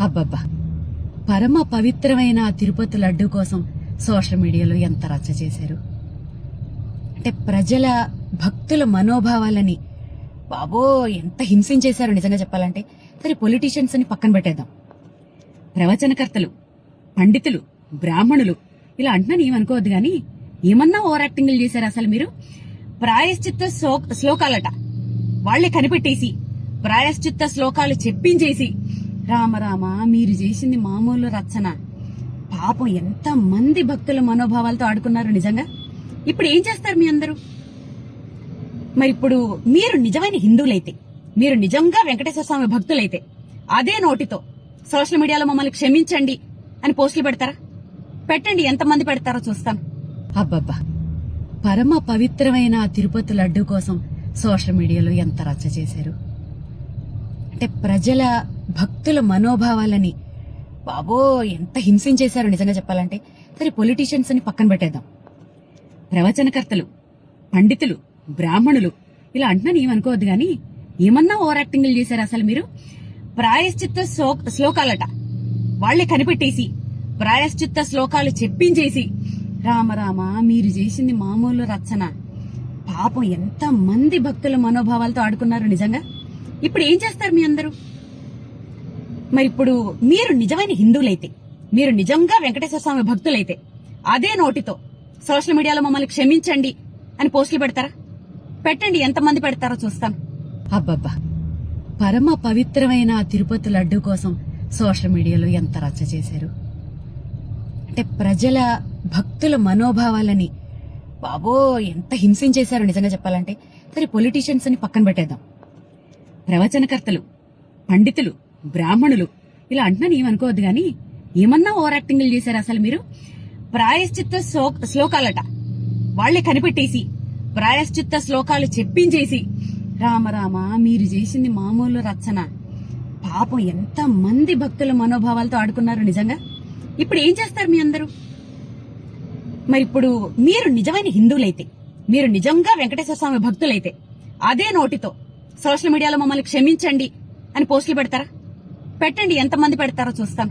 అబ్బబ్బా, పరమ పవిత్రమైన ఆ తిరుపతి లడ్డు కోసం సోషల్ మీడియాలో ఎంత రచ్చ చేశారు. అంటే ప్రజల భక్తుల మనోభావాలని బాబో ఎంత హింసించేశారు నిజంగా చెప్పాలంటే. సరే, పొలిటీషియన్స్ అని పక్కన పెట్టేద్దాం. ప్రవచనకర్తలు, పండితులు, బ్రాహ్మణులు ఇలా అంటున్నాను ఏమనుకోవద్దు గాని, ఏమన్నా ఓవర్ యాక్టింగ్లు చేశారు అసలు మీరు. ప్రాయశ్చిత్త శ్లోకాలట వాళ్లే కనిపెట్టేసి ప్రాయశ్చిత్త శ్లోకాలు చెప్పించేసి రామ రామ మీరు చేసింది మామూలు రచన. పాపం ఎంత మంది భక్తుల మనోభావాలతో ఆడుకున్నారు నిజంగా. ఇప్పుడు ఏం చేస్తారు మీ అందరూ? మరి ఇప్పుడు మీరు నిజమైన హిందువులైతే, మీరు నిజంగా వెంకటేశ్వర స్వామి భక్తులైతే అదే నోటితో సోషల్ మీడియాలో మమ్మల్ని క్షమించండి అని పోస్టులు పెడతారా? పెట్టండి, ఎంతమంది పెడతారో చూస్తాం. అబ్బబ్బా, పరమ పవిత్రమైన ఆ తిరుపతి లడ్డు కోసం సోషల్ మీడియాలో ఎంత రచ్చ చేశారు. అంటే ప్రజల భక్తుల మనోభావాలని బాబో ఎంత హింసించేశారు నిజంగా చెప్పాలంటే. సరే, పొలిటీషియన్స్ అని పక్కన పెట్టేద్దాం. ప్రవచనకర్తలు, పండితులు, బ్రాహ్మణులు ఇలా అంటున్నాను ఏమనుకోవద్దు గాని, ఏమన్నా ఓవర్ యాక్టింగ్లు చేశారు అసలు మీరు. ప్రాయశ్చిత్త శ్లోకాలట వాళ్లే కనిపెట్టేసి ప్రాయశ్చిత్త శ్లోకాలు చెప్పించేసి రామ రామ మీరు చేసింది మామూలు రచన. పాపం ఎంత మంది భక్తుల మనోభావాలతో ఆడుకున్నారు నిజంగా. ఇప్పుడు ఏం చేస్తారు మీ అందరూ? మరి ఇప్పుడు మీరు నిజమైన హిందువులైతే, మీరు నిజంగా వెంకటేశ్వర స్వామి భక్తులైతే అదే నోటితో సోషల్ మీడియాలో మమ్మల్ని క్షమించండి అని పోస్టులు పెడతారా? పెట్టండి, ఎంతమంది పెడతారో చూస్తాం. అబ్బబ్బా, పరమ పవిత్రమైన ఆ తిరుపతి లడ్డు కోసం సోషల్ మీడియాలో ఎంత రచ్చ చేశారు. అంటే ప్రజల భక్తుల మనోభావాలని బాబో ఎంత హింసించేశారు నిజంగా చెప్పాలంటే. సరే, పొలిటీషియన్స్ అని పక్కన పెట్టేద్దాం. ప్రవచనకర్తలు, పండితులు, బ్రాహ్మణులు ఇలా అంటున్నాను ఏమనుకోవద్దు గాని, ఏమన్నా ఓవర్ యాక్టింగ్లు చేశారు అసలు మీరు. ప్రాయశ్చిత్త శ్లోకాలట వాళ్లే కనిపెట్టేసి ప్రాయశ్చిత్త శ్లోకాలు చెప్పించేసి రామ రామ మీరు చేసింది మామూలు రచన. పాపం ఎంత మంది భక్తుల మనోభావాలతో ఆడుకున్నారు నిజంగా. ఇప్పుడు ఏం చేస్తారు మీ అందరూ? మరి ఇప్పుడు మీరు నిజమైన హిందువులైతే, మీరు నిజంగా వెంకటేశ్వర స్వామి భక్తులైతే అదే నోటితో సోషల్ మీడియాలో మమ్మల్ని క్షమించండి అని పోస్టులు పెడతారా? పెట్టండి, ఎంతమంది పెడతారో చూస్తాం.